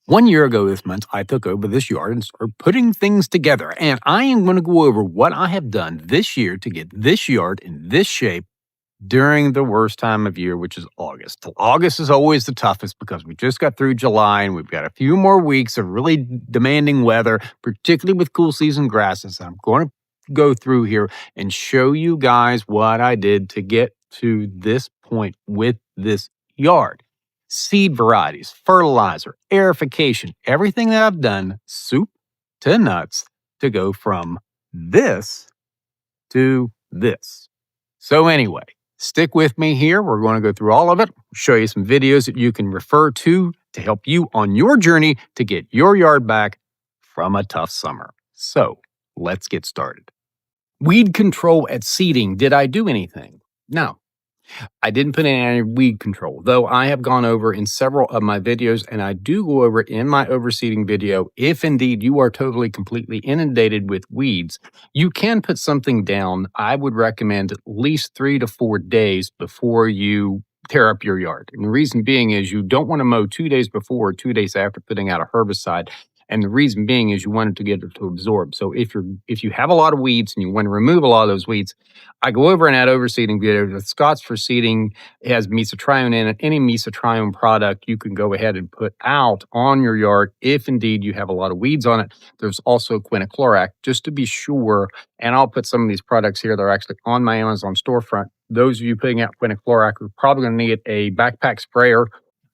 1 year ago this month, I took over this yard and started putting things together. And I am going to go over what I have done this year to get this yard in this shape during the worst time of year, which is August. August is always the toughest because we just got through July and we've got a few more weeks of really demanding weather, particularly with cool season grasses. I'm going to go through here and show you guys what I did to get to this point with this yard. Seed varieties, fertilizer, aerification, everything that I've done, soup to nuts, to go from this to this. So anyway, stick with me here. We're going to go through all of it, show you some videos that you can refer to help you on your journey to get your yard back from a tough summer. So let's get started. Weed control at seeding. Did I do anything? No. I didn't put in any weed control, though I have gone over in several of my videos, and I do go over it in my overseeding video. If indeed you are totally, completely inundated with weeds, you can put something down. I would recommend at least 3 to 4 days before you tear up your yard. And the reason being is you don't want to mow 2 days before or 2 days after putting out a herbicide. And the reason being is you want it to get it to absorb. So if you have a lot of weeds and you want to remove a lot of those weeds, I go over in that overseeding video. The Scott's for seeding has Mesotrione in it. Any Mesotrione product you can go ahead and put out on your yard if indeed you have a lot of weeds on it. There's also quinaclorac, just to be sure. And I'll put some of these products here that are actually on my Amazon storefront. Those of you putting out quinaclorac are probably going to need a backpack sprayer.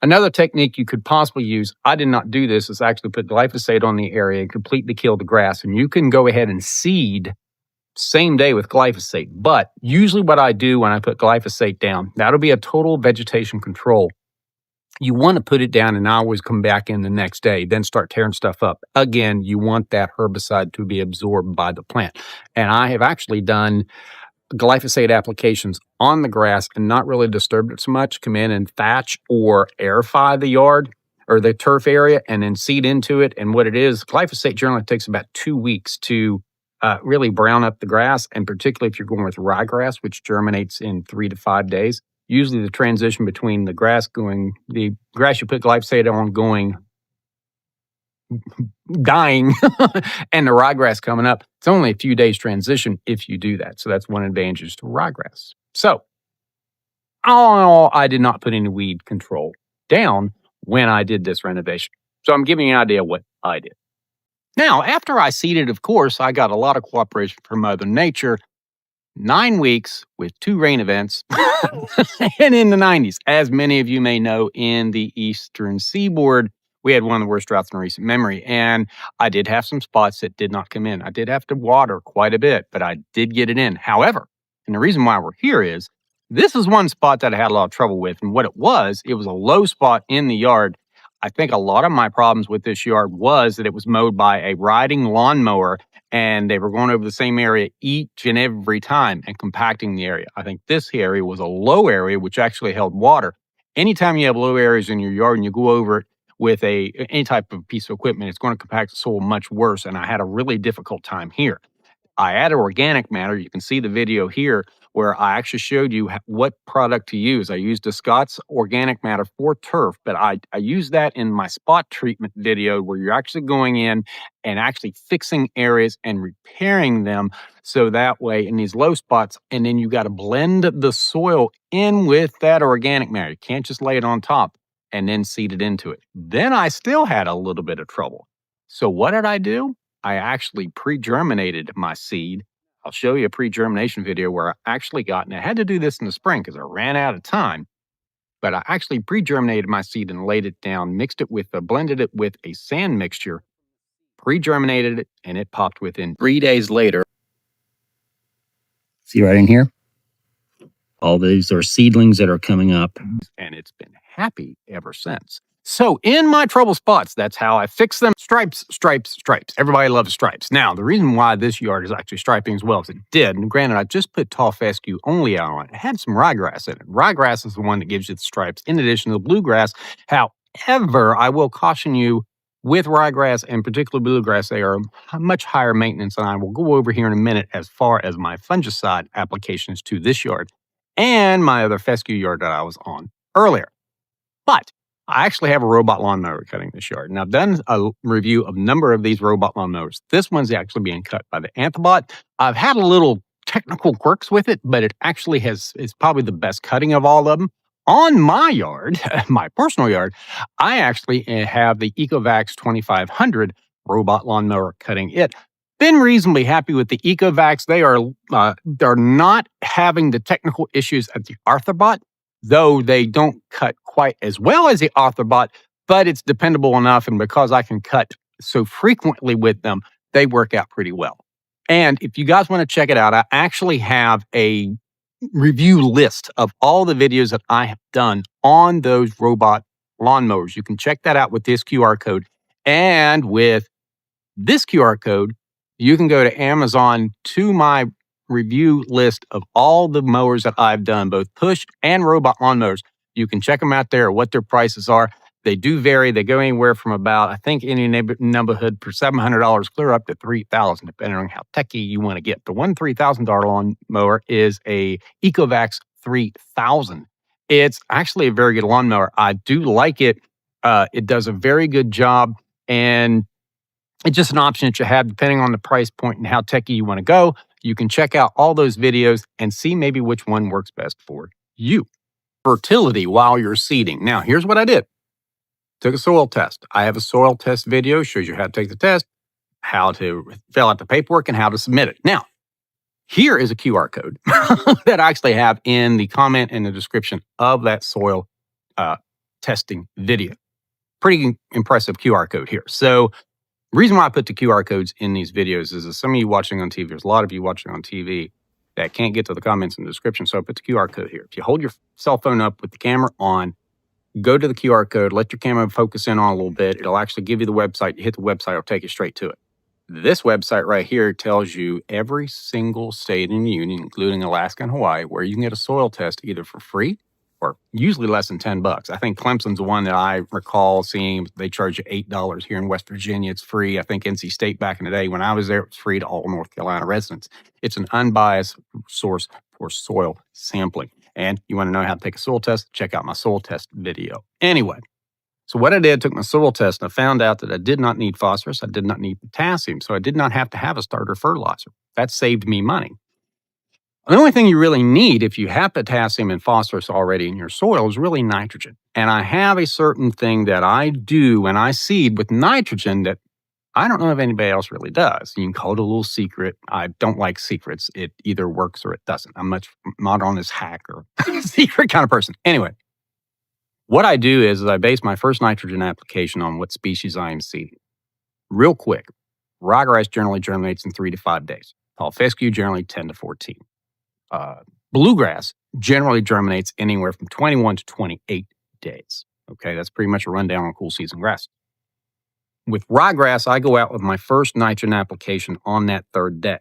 Another technique you could possibly use, I did not do this, is actually put glyphosate on the area and completely kill the grass. And you can go ahead and seed same day with glyphosate. But usually what I do when I put glyphosate down, that'll be a total vegetation control. You want to put it down and I always come back in the next day, then start tearing stuff up. Again, you want that herbicide to be absorbed by the plant. And I have actually done glyphosate applications on the grass and not really disturbed it so much. Come in and thatch or aerify the yard or the turf area and then seed into it. And what it is, glyphosate generally takes about 2 weeks to really brown up the grass. And particularly if you're going with ryegrass, which germinates in 3 to 5 days. Usually the transition between the grass you put glyphosate on dying and the ryegrass coming up, it's only a few days transition if you do that. So that's one advantage to ryegrass. So all in all, I did not put any weed control down when I did this renovation. So I'm giving you an idea of what I did. Now, after I seeded, of course, I got a lot of cooperation from Mother Nature. 9 weeks with 2 rain events and in the 90s. As many of you may know, in the eastern seaboard, we had one of the worst droughts in recent memory, and I did have some spots that did not come in. I did have to water quite a bit, but I did get it in. However, and the reason why we're here is, this is one spot that I had a lot of trouble with, and what it was a low spot in the yard. I think a lot of my problems with this yard was that it was mowed by a riding lawnmower, and they were going over the same area each and every time and compacting the area. I think this area was a low area, which actually held water. Anytime you have low areas in your yard and you go over it with any type of piece of equipment, it's going to compact the soil much worse. And I had a really difficult time here. I added organic matter. You can see the video here where I actually showed you what product to use. I used a Scott's organic matter for turf, but I used that in my spot treatment video where you're actually going in and actually fixing areas and repairing them. So that way in these low spots, and then you got to blend the soil in with that organic matter. You can't just lay it on top and then seed it into it. Then I still had a little bit of trouble. So what did I do? I actually pre-germinated my seed. I'll show you a pre-germination video where I actually got, and I had to do this in the spring because I ran out of time, but I actually pre-germinated my seed and laid it down, blended it with a sand mixture, pre-germinated it, and it popped within 3 days later. See right in here? All these are seedlings that are coming up, and it's been happy ever since. So in my trouble spots, that's how I fix them. Stripes, stripes, stripes. Everybody loves stripes. Now, the reason why this yard is actually striping as well as it did, and granted, I just put tall fescue only out on it. It had some ryegrass in it. Ryegrass is the one that gives you the stripes in addition to the bluegrass. However, I will caution you, with ryegrass and particularly bluegrass, they are much higher maintenance, and I will go over here in a minute as far as my fungicide applications to this yard and my other fescue yard that I was on earlier. But I actually have a robot lawnmower cutting this yard. And I've done a review of a number of these robot lawnmowers. This one's actually being cut by the Antibot. I've had a little technical quirks with it, but it actually is probably the best cutting of all of them. On my yard, my personal yard, I actually have the Ecovacs 2500 robot lawnmower cutting it. Been reasonably happy with the Ecovacs. They're not having the technical issues of the Arthrbot, though they don't cut quite as well as the Arthrbot, but it's dependable enough. And because I can cut so frequently with them, they work out pretty well. And if you guys want to check it out, I actually have a review list of all the videos that I have done on those robot lawnmowers. You can check that out with this QR code. And with this QR code, you can go to Amazon to my review list of all the mowers that I've done, both push and robot lawnmowers. You can check them out there, what their prices are. They do vary. They go anywhere from about, I think, any neighborhood for $700 clear up to $3,000, depending on how techy you want to get. The one $3,000 lawnmower is a Ecovacs 3000. It's actually a very good lawnmower. I do like it. It does a very good job, and it's just an option that you have depending on the price point and how techy you want to go. You can check out all those videos and see maybe which one works best for you. Fertility while you're seeding. Now, here's what I did. Took a soil test. I have a soil test video, shows you how to take the test, how to fill out the paperwork, and how to submit it. Now, here is a QR code that I actually have in the comment and the description of that soil testing video. Pretty impressive QR code here. So, the reason why I put the QR codes in these videos is that some of you watching on TV, there's a lot of you watching on TV that can't get to the comments and the description, so I put the QR code here. If you hold your cell phone up with the camera on, go to the QR code, let your camera focus in on a little bit. It'll actually give you the website. You hit the website, it'll take you straight to it. This website right here tells you every single state in the union, including Alaska and Hawaii, where you can get a soil test either for free or usually less than $10. I think Clemson's the one that I recall seeing. They charge you $8 here in West Virginia. It's free. I think NC State back in the day when I was there, it was free to all North Carolina residents. It's an unbiased source for soil sampling. And you want to know how to take a soil test? Check out my soil test video. Anyway, so what I did, took my soil test, and I found out that I did not need phosphorus. I did not need potassium. So I did not have to have a starter fertilizer. That saved me money. The only thing you really need if you have potassium and phosphorus already in your soil is really nitrogen. And I have a certain thing that I do when I seed with nitrogen that I don't know if anybody else really does. You can call it a little secret. I don't like secrets. It either works or it doesn't. I'm not on this hack or secret kind of person. Anyway, what I do is I base my first nitrogen application on what species I am seeding. Real quick, ryegrass generally germinates in 3 to 5 days. Tall fescue generally 10 to 14. Bluegrass generally germinates anywhere from 21 to 28 days. Okay, that's pretty much a rundown on cool season grass. With ryegrass, I go out with my first nitrogen application on that 3rd day.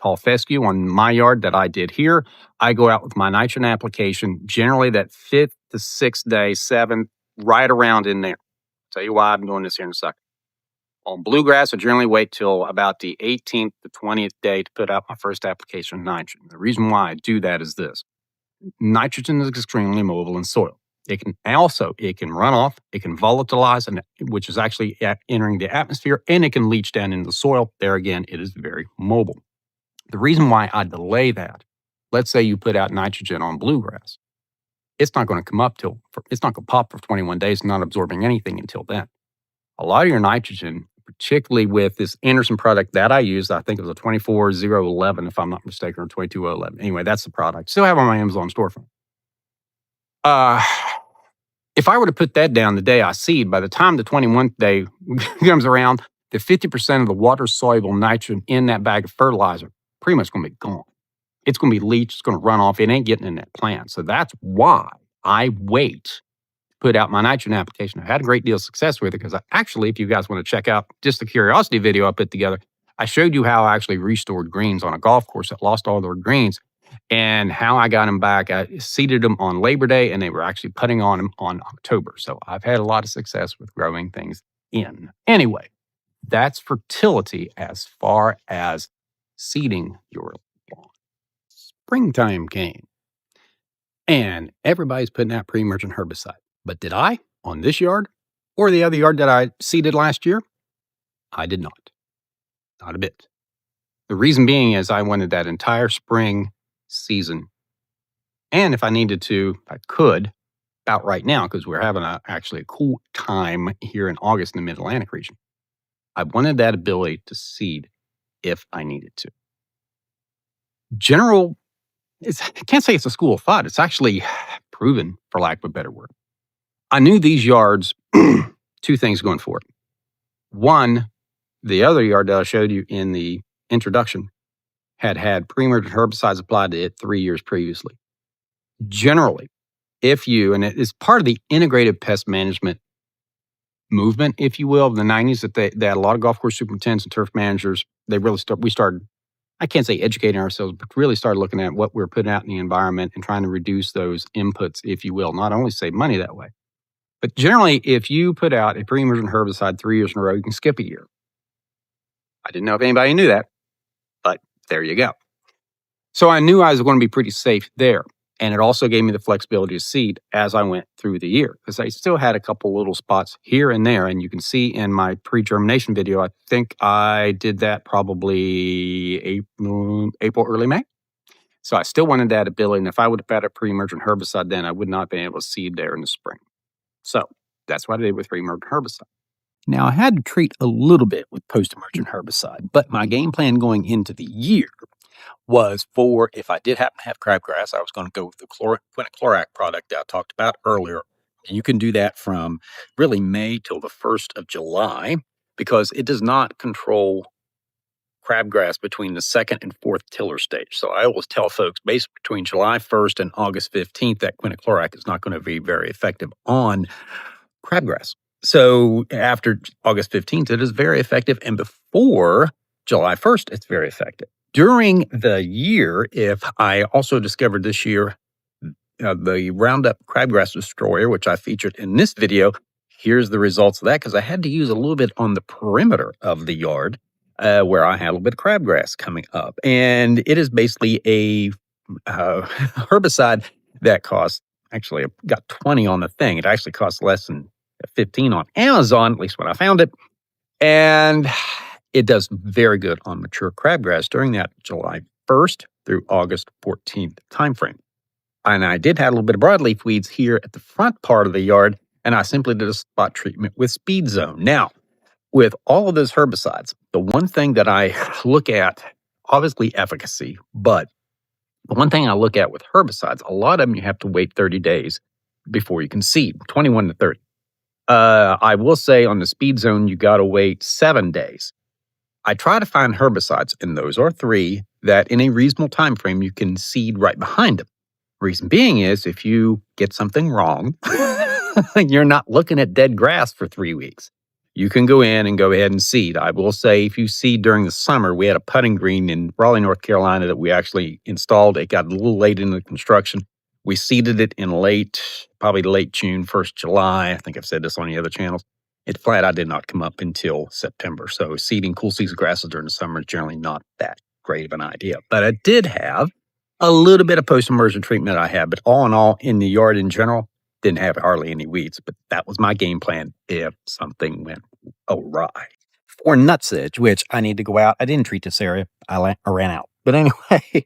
Tall fescue on my yard that I did here, I go out with my nitrogen application generally that 5th to 6th day, 7th, right around in there. I'll tell you why I'm doing this here in a second. On bluegrass, I generally wait till about the 18th to 20th day to put out my first application of nitrogen. The reason why I do that is this. Nitrogen is extremely mobile in soil. It can run off, it can volatilize, which is actually entering the atmosphere, and it can leach down into the soil. There again, it is very mobile. The reason why I delay that, let's say you put out nitrogen on bluegrass, it's not going to pop for 21 days, not absorbing anything until then. A lot of your nitrogen, particularly with this Anderson product that I used, I think it was a 24011, if I'm not mistaken, or 22011. Anyway, that's the product. Still have on my Amazon storefront. If I were to put that down the day I seed, by the time the 21st day comes around, the 50% of the water-soluble nitrogen in that bag of fertilizer pretty much going to be gone. It's going to be leached. It's going to run off. It ain't getting in that plant. So that's why I wait to put out my nitrogen application. I've had a great deal of success with it because if you guys want to check out just the curiosity video I put together, I showed you how I actually restored greens on a golf course that lost all their greens and how I got them back. I seeded them on Labor Day and they were actually putting on them on October. So I've had a lot of success with growing things in. Anyway, that's fertility as far as seeding your lawn. Springtime came and everybody's putting out pre-emergent herbicide. But did I? On this yard or the other yard that I seeded last year, I did not. Not a bit. The reason being is I wanted that entire spring season. And if I needed to, I could, about right now, because we're having actually a cool time here in August in the Mid-Atlantic region. I wanted that ability to seed if I needed to. I can't say it's a school of thought. It's actually proven, for lack of a better word. I knew these yards, two things going for it. One, the other yard that I showed you in the introduction had pre-emergent herbicides applied to it 3 years previously. Generally, and it is part of the integrated pest management movement, if you will, of the 90s, that they had a lot of golf course superintendents and turf managers. We started, I can't say educating ourselves, but really started looking at what we're putting out in the environment and trying to reduce those inputs, if you will, not only save money that way. But generally, if you put out a pre-emergent herbicide 3 years in a row, you can skip a year. I didn't know if anybody knew that, but there you go. So I knew I was going to be pretty safe there. And it also gave me the flexibility to seed as I went through the year, because I still had a couple little spots here and there. And you can see in my pre-germination video, I think I did that probably April, early May. So I still wanted that ability. And if I would have had a pre-emergent herbicide then, I would not have been able to seed there in the spring. So that's what I did with pre-emergent herbicide. Now, I had to treat a little bit with post-emergent herbicide, but my game plan going into the year was for, if I did happen to have crabgrass, I was going to go with the quinaclorac product that I talked about earlier. And you can do that from really May till the 1st of July, because it does not control crabgrass between the 2nd and 4th tiller stage. So I always tell folks, basically between July 1st and August 15th, that quinaclorac is not going to be very effective on crabgrass. So after August 15th, it is very effective. And before July 1st, it's very effective. During the year, if I also discovered this year the Roundup Crabgrass Destroyer, which I featured in this video, here's the results of that, because I had to use a little bit on the perimeter of the yard where I had a little bit of crabgrass coming up. And it is basically a herbicide that costs, actually, I got 20 on the thing. It actually costs less than 15 on Amazon, at least when I found it. And it does very good on mature crabgrass during that July 1st through August 14th timeframe. And I did have a little bit of broadleaf weeds here at the front part of the yard, and I simply did a spot treatment with Speed Zone. Now, with all of those herbicides, the one thing that I look at, obviously efficacy, but the one thing I look at with herbicides, a lot of them you have to wait 30 days before you can seed, 21 to 30. I will say on the Speed Zone, you got to wait 7 days. I try to find herbicides, and those are 3, that in a reasonable time frame you can seed right behind them. Reason being is if you get something wrong, you're not looking at dead grass for 3 weeks. You can go in and go ahead and seed. I will say if you seed during the summer, we had a putting green in Raleigh, North Carolina that we actually installed. It got a little late in the construction. We seeded it in probably late June, 1st July. I think I've said this on the other channels. It flat out did not come up until September. So seeding cool season grasses during the summer is generally not that great of an idea. But I did have a little bit of post-emergent treatment I had, but all in all, in the yard in general, didn't have hardly any weeds. But that was my game plan if something went awry. For Nutsedge, which I need to go out. I didn't treat this area. I ran out. But anyway,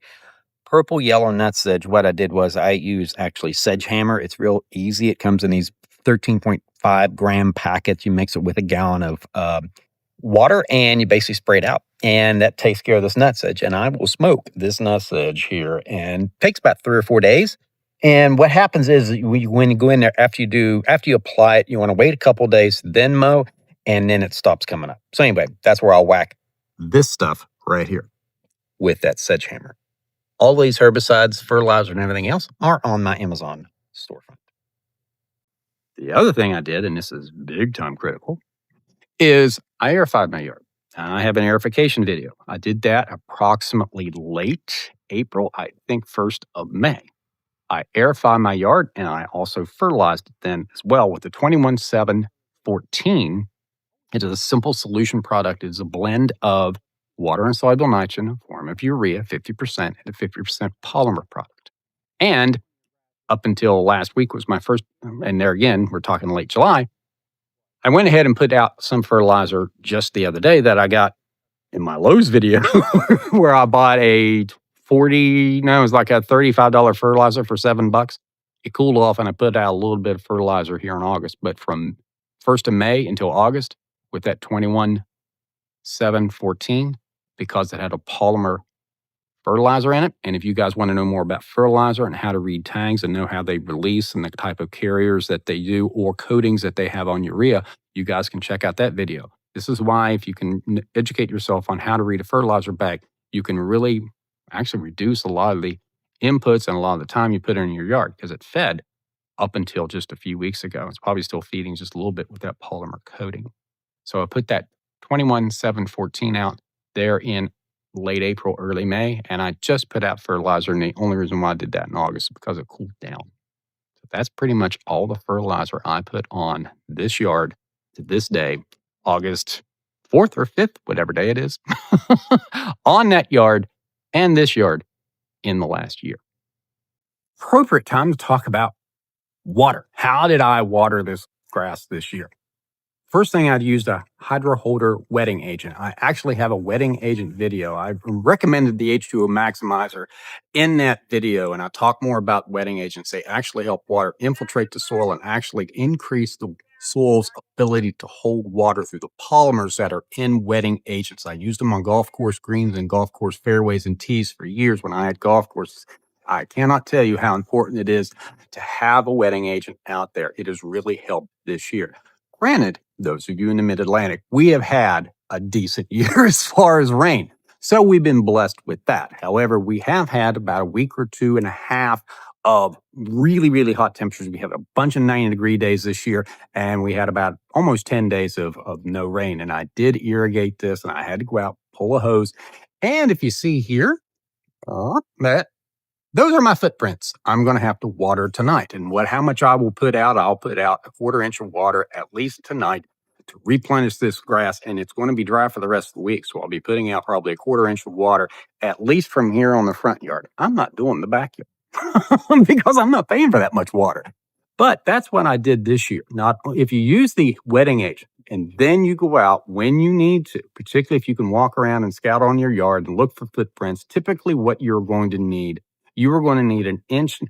purple, yellow Nutsedge, what I did was I used actually sedge hammer. It's real easy. It comes in these 13.5 gram packets. You mix it with a gallon of water and you basically spray it out. And that takes care of this Nutsedge. And I will smoke this Nutsedge here, and it takes about 3 or 4 days. And what happens is when you go in there, after you apply it, you want to wait a couple of days, then mow, and then it stops coming up. So anyway, that's where I'll whack this stuff right here with that sedge hammer. All these herbicides, fertilizer, and everything else are on my Amazon storefront. The other thing I did, and this is big time critical, is I aerified my yard. I have an aerification video. I did that approximately late April, I think 1st of May. I aerified my yard, and I also fertilized it then as well with the 21-7-14. It is a simple solution product. It is a blend of water and soluble nitrogen in the form of urea, 50%, and a 50% polymer product. And up until last week was my first, and there again, we're talking late July. I went ahead and put out some fertilizer just the other day that I got in my Lowe's video where I bought it was like a $35 fertilizer for $7. It cooled off and I put out a little bit of fertilizer here in August, but from 1st of May until August with that 21-7-14, because it had a polymer fertilizer in it. And if you guys want to know more about fertilizer and how to read tags and know how they release and the type of carriers that they do or coatings that they have on urea, you guys can check out that video. This is why if you can educate yourself on how to read a fertilizer bag, you can really actually reduce a lot of the inputs and a lot of the time you put in your yard, because it fed up until just a few weeks ago. It's probably still feeding just a little bit with that polymer coating. So I put that 21-7-14 out there in late April, early May, and I just put out fertilizer, and the only reason why I did that in August is because it cooled down. So that's pretty much all the fertilizer I put on this yard to this day, August 4th or 5th, whatever day it is, on that yard and this yard in the last year. Appropriate time to talk about water. How did I water this grass this year? First thing, I'd used a hydro holder wetting agent. I actually have a wetting agent video. I recommended the H2O Maximizer in that video, and I talk more about wetting agents. They actually help water infiltrate the soil and actually increase the soil's ability to hold water through the polymers that are in wetting agents. I used them on golf course greens and golf course fairways and tees for years when I had golf courses. I cannot tell you how important it is to have a wetting agent out there. It has really helped this year. Granted, those of you in the Mid-Atlantic, we have had a decent year as far as rain. So we've been blessed with that. However, we have had about a week or 2.5 of really, really hot temperatures. We have a bunch of 90-degree days this year, and we had about almost 10 days of no rain. And I did irrigate this, and I had to go out, pull a hose. And if you see here, those are my footprints. I'm going to have to water tonight. And how much I will put out, I'll put out a 1/4 inch of water at least tonight to replenish this grass. And it's going to be dry for the rest of the week. So I'll be putting out probably a 1/4 inch of water, at least from here on the front yard. I'm not doing the backyard because I'm not paying for that much water. But that's what I did this year. If you use the wetting agent and then you go out when you need to, particularly if you can walk around and scout on your yard and look for footprints, typically what you're going to need, you are going to need 1.5 inches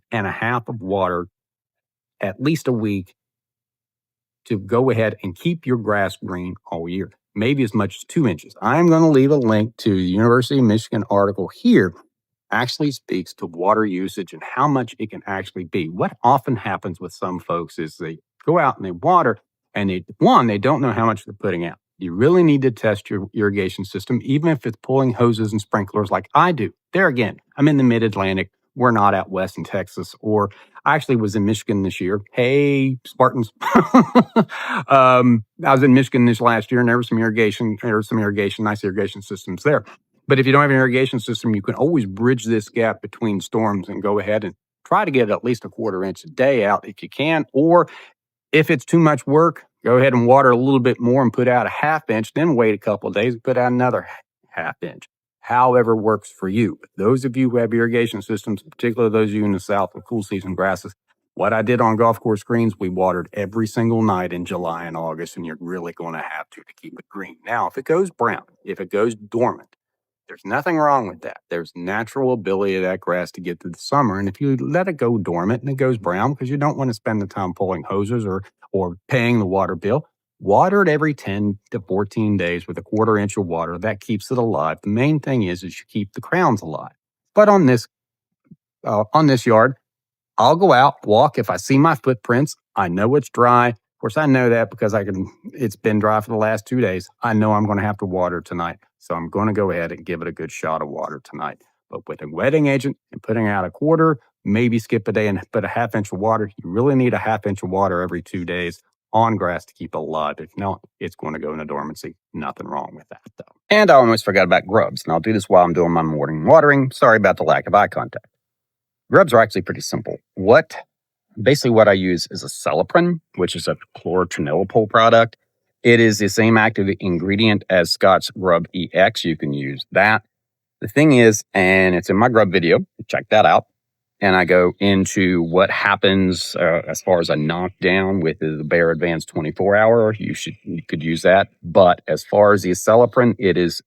of water at least a week to go ahead and keep your grass green all year, maybe as much as 2 inches. I'm going to leave a link to the University of Michigan article here. Actually speaks to water usage and how much it can actually be. What often happens with some folks is they go out and they water and they don't know how much they're putting out. You really need to test your irrigation system, even if it's pulling hoses and sprinklers like I do. There again, I'm in the Mid-Atlantic. We're not out west in Texas, or I actually was in Michigan this year. Hey, Spartans. I was in Michigan this last year, and there was some irrigation, nice irrigation systems there. But if you don't have an irrigation system, you can always bridge this gap between storms and go ahead and try to get at least a 1/4 inch a day out if you can. Or if it's too much work, go ahead and water a little bit more and put out a 1/2 inch, then wait a couple of days and put out another 1/2 inch. However works for you. But those of you who have irrigation systems, particularly those of you in the South with cool season grasses, what I did on golf course greens, we watered every single night in July and August, and you're really going to have to keep it green. Now, if it goes brown, if it goes dormant, there's nothing wrong with that. There's natural ability of that grass to get through the summer. And if you let it go dormant and it goes brown, because you don't want to spend the time pulling hoses or paying the water bill, water it every 10 to 14 days with a 1/4 inch of water. That keeps it alive. The main thing is you keep the crowns alive. But on this yard, I'll go out, walk. If I see my footprints, I know it's dry. Of course, I know that because it's been dry for the last 2 days. I know I'm going to have to water tonight. So I'm going to go ahead and give it a good shot of water tonight. But with a wetting agent and putting out a 1/4, maybe skip a day and put a 1/2 inch of water. You really need a 1/2 inch of water every 2 days on grass to keep it alive. If not, it's going to go into dormancy. Nothing wrong with that, though. And I almost forgot about grubs. And I'll do this while I'm doing my morning watering. Sorry about the lack of eye contact. Grubs are actually pretty simple. Basically what I use is a celiprin, which is a chlorotrinilapole product. It is the same active ingredient as Scott's Grub EX. You can use that. The thing is, and it's in my Grub video, check that out. and I go into what happens as far as a knockdown with the Bayer Advanced 24-hour. You could use that. But as far as the aceleprant, it is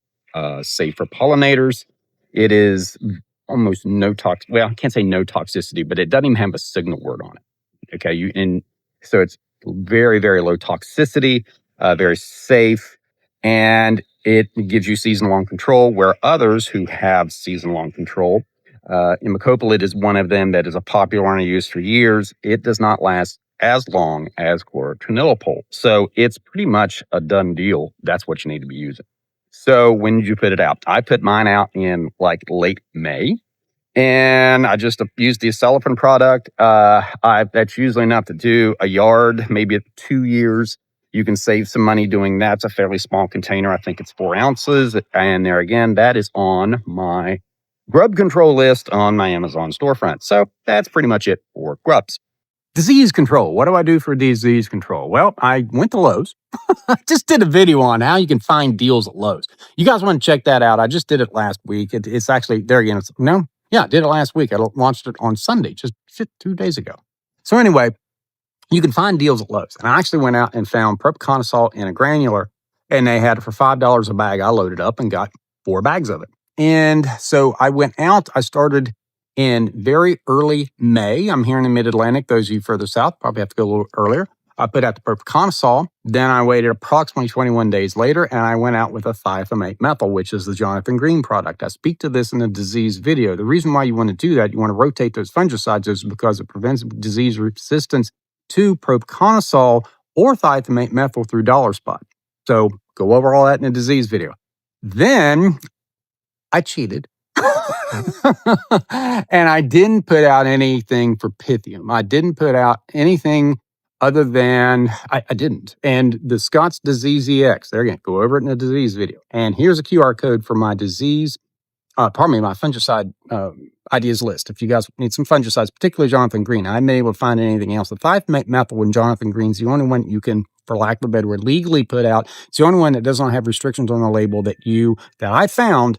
safe for pollinators. It is almost no tox. Well, I can't say no toxicity, but it doesn't even have a signal word on it. Okay, so it's very, very low toxicity, very safe, and it gives you season-long control, where others who have season-long control, imidacloprid is one of them that is a popular one I used for years. It does not last as long as chlorotranilipole. So it's pretty much a done deal. That's what you need to be using. So when did you put it out? I put mine out in like late May. And I just used the aceleprant product. That's usually enough to do a yard, maybe 2 years. You can save some money doing that. It's a fairly small container. I think it's 4 ounces. And there again, that is on my Grub control list on my Amazon storefront. So that's pretty much it for grubs. Disease control. What do I do for disease control? Well, I went to Lowe's. I just did a video on how you can find deals at Lowe's. You guys want to check that out? I just did it last week. It's actually, there again, I did it last week. I launched it on Sunday, just 2 days ago. So anyway, you can find deals at Lowe's. And I actually went out and found propiconazole in a granular, and they had it for $5 a bag. I loaded up and got 4 bags of it. And so I went out. I started in very early May. I'm here in the Mid-Atlantic. Those of you further south probably have to go a little earlier. I put out the propiconazole. Then I waited approximately 21 days later, and I went out with a thiophamate methyl, which is the Jonathan Green product. I speak to this in a disease video. The reason why you want to do that, you want to rotate those fungicides, is because it prevents disease resistance to propiconazole or thiophamate methyl through dollar spot. So go over all that in a disease video. Then I cheated. And I didn't put out anything for Pythium. I didn't put out anything other than, I didn't. And the Scott's Disease EX, there again, go over it in a disease video. And here's a QR code for my my fungicide ideas list. If you guys need some fungicides, particularly Jonathan Green, I haven't been able to find anything else. The thiophamate methyl and Jonathan Green's the only one you can, for lack of a better word, legally put out. It's the only one that doesn't have restrictions on the label that I found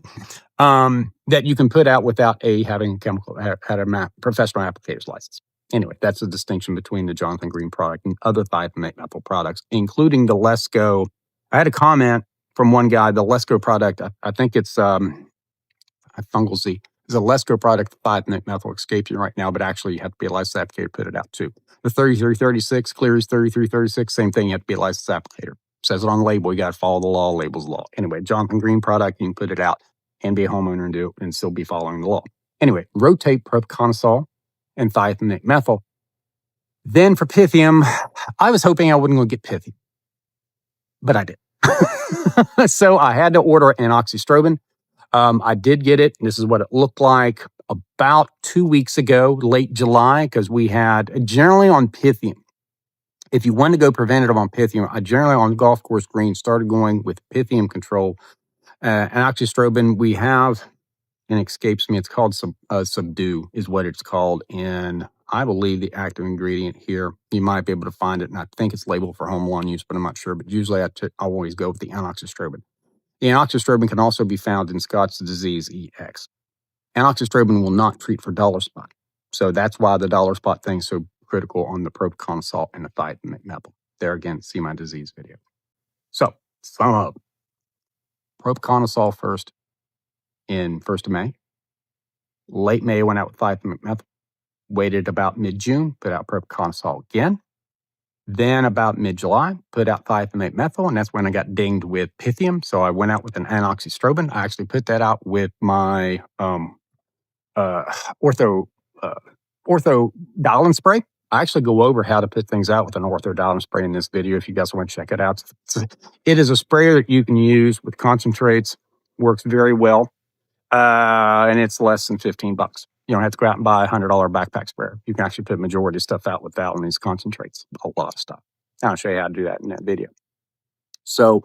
that you can put out without having a professional applicator's license. Anyway, that's the distinction between the Jonathan Green product and other thiophamate methyl products, including the Lesco. I had a comment from one guy, the Lesco product, I think it's Fungal Z. There's a Lesco product, thiophamate methyl escapes you right now, but actually you have to be a licensed applicator to put it out too. The 3336, Cleary's 3336, same thing, you have to be a licensed applicator. Says it on the label, you got to follow the law, label's the law. Anyway, Jonathan Green product, you can put it out and be a homeowner and do it and still be following the law. Anyway, rotate propiconazole and thiophamate methyl. Then for Pythium, I was hoping I wasn't going to get Pythium, but I did. So I had to order an oxystrobin. I did get it. This is what it looked like about 2 weeks ago, late July, because we had generally on Pythium. If you want to go preventative on Pythium, I generally on golf course greens started going with Pythium control. And oxystrobin, we have, and it escapes me, it's called Subdue is what it's called. And I believe the active ingredient here, you might be able to find it. And I think it's labeled for home lawn use, but I'm not sure. But usually I always go with the anoxystrobin. The anoxystrobin can also be found in Scott's Disease EX. Anoxystrobin will not treat for dollar spot. So that's why the dollar spot thing is so critical on the propiconazole and the thiophamate methyl. There again, see my disease video. So, sum up. Propiconazole first in 1st of May. Late May, I went out with thiophamate methyl. Waited about mid-June, put out propiconazole again. Then about mid-July, put out thiophamate methyl, and that's when I got dinged with Pythium. So I went out with an anoxystrobin. I actually put that out with my orthodolin spray. I actually go over how to put things out with an orthodolin spray in this video if you guys want to check it out. It is a sprayer that you can use with concentrates. Works very well, and it's less than $15. You don't have to go out and buy a $100 backpack sprayer. You can actually put majority of stuff out with that on these concentrates. A lot of stuff. I'll show you how to do that in that video. So,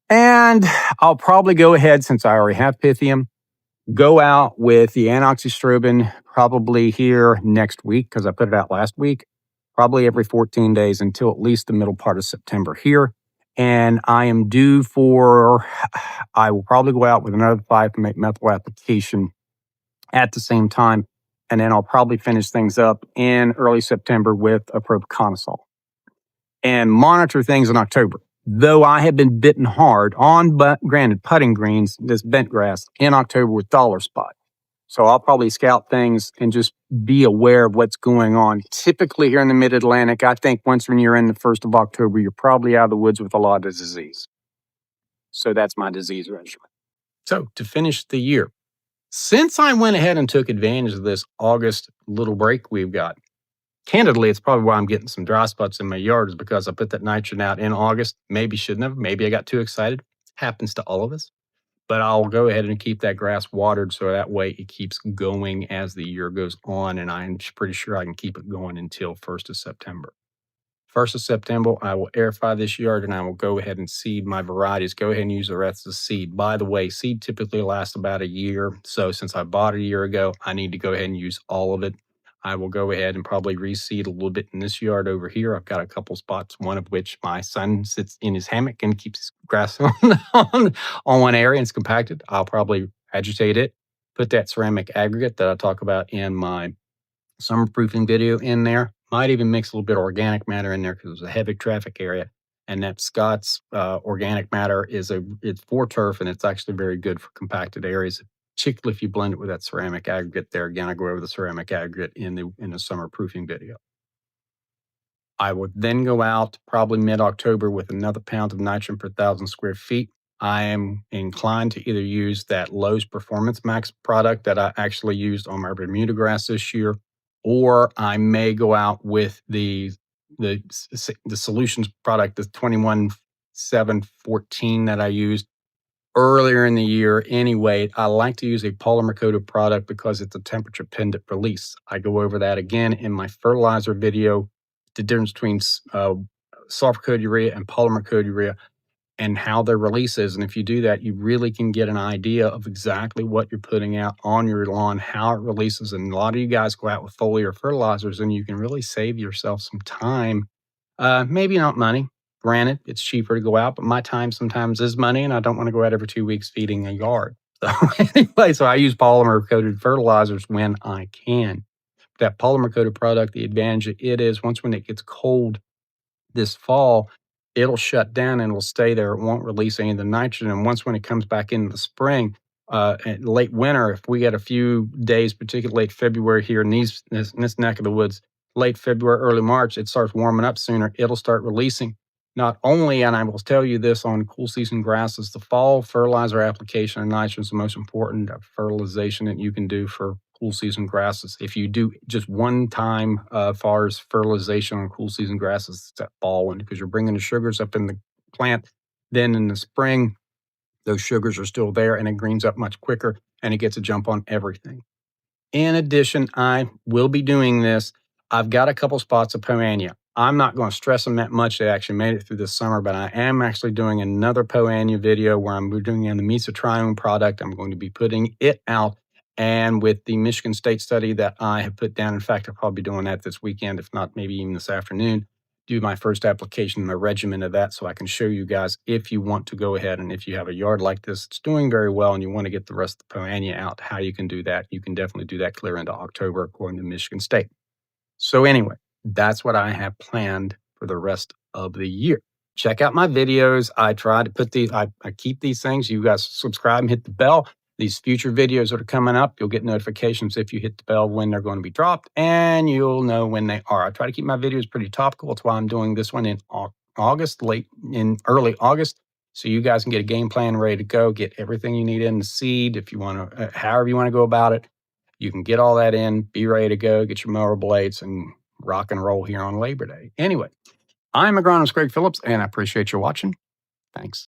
and I'll probably go ahead, since I already have Pythium, go out with the anoxystrobin probably here next week, because I put it out last week, probably every 14 days until at least the middle part of September here. And I am due for, I will probably go out with another thiophamate methyl application at the same time And then I'll probably finish things up in early September with a propiconazole and monitor things in October. Though I have been bitten hard on, but granted, putting greens, this bent grass in October with dollar spot. So I'll probably scout things and just be aware of what's going on. Typically here in the mid-Atlantic, I think once when you're in the 1st of October, you're probably out of the woods with a lot of disease. So that's my disease regimen. So to finish the year, since I went ahead and took advantage of this August little break we've got, candidly, it's probably why I'm getting some dry spots in my yard is because I put that nitrogen out in August. Maybe shouldn't have. Maybe I got too excited. Happens to all of us. But I'll go ahead and keep that grass watered so that way it keeps going as the year goes on. And I'm pretty sure I can keep it going until 1st of September. 1st of September, I will aerify this yard and I will go ahead and seed my varieties. Go ahead and use the rest of the seed. By the way, seed typically lasts about a year. So since I bought it a year ago, I need to go ahead and use all of it. I will go ahead and probably reseed a little bit in this yard over here. I've got a couple spots, one of which my son sits in his hammock and keeps his grass on one area and it's compacted. I'll probably agitate it, put that ceramic aggregate that I talk about in my summer proofing video in there. Might even mix a little bit of organic matter in there because it's a heavy traffic area. And that Scott's organic matter it's for turf and it's actually very good for compacted areas, particularly if you blend it with that ceramic aggregate there. Again, I go over the ceramic aggregate in the summer proofing video. I would then go out probably mid-October with another pound of nitrogen per 1,000 square feet. I am inclined to either use that Lowe's Performance Max product that I actually used on my Bermuda grass this year, or I may go out with the Solutions product, the 21-7-14 that I used earlier in the year. Anyway, I like to use a polymer coated product because it's a temperature dependent release. I go over that again in my fertilizer video, the difference between sulfur coated urea and polymer coated urea and how their release is. And if you do that, you really can get an idea of exactly what you're putting out on your lawn, how it releases. And a lot of you guys go out with foliar fertilizers and you can really save yourself some time. Maybe not money. Granted, it's cheaper to go out, but my time sometimes is money and I don't want to go out every 2 weeks feeding a yard. So anyway, so I use polymer coated fertilizers when I can. That polymer coated product, the advantage it is once when it gets cold this fall, it'll shut down and it'll stay there. It won't release any of the nitrogen. And once when it comes back in the spring, and late winter, if we get a few days, particularly late February here in this neck of the woods, late February, early March, it starts warming up sooner. It'll start releasing. Not only, and I will tell you this on cool season grasses, the fall fertilizer application of nitrogen is the most important fertilization that you can do for cool season grasses. If you do just one time as far as fertilization on cool season grasses, it's that fall one because you're bringing the sugars up in the plant. Then in the spring, those sugars are still there and it greens up much quicker and it gets a jump on everything. In addition, I will be doing this. I've got a couple spots of Poa Annua. I'm not going to stress them that much. They actually made it through this summer, but I am actually doing another Poa Annua video where I'm doing the Mesotrione product. I'm going to be putting it out. And with the Michigan State study that I have put down, in fact, I'll probably be doing that this weekend, if not maybe even this afternoon, do my first application, my regimen of that so I can show you guys if you want to go ahead and if you have a yard like this, it's doing very well and you want to get the rest of the Poa Annua out, how you can do that. You can definitely do that clear into October according to Michigan State. So anyway, that's what I have planned for the rest of the year. Check out my videos. I try to put these, I keep these things. You guys subscribe and hit the bell. These future videos that are coming up, you'll get notifications if you hit the bell when they're going to be dropped, and you'll know when they are. I try to keep my videos pretty topical. That's why I'm doing this one in August, early August, so you guys can get a game plan ready to go, get everything you need in the seed. If you want to, however you want to go about it, you can get all that in, be ready to go, get your mower blades, and rock and roll here on Labor Day. Anyway, I'm agronomist Greg Phillips, and I appreciate you watching. Thanks.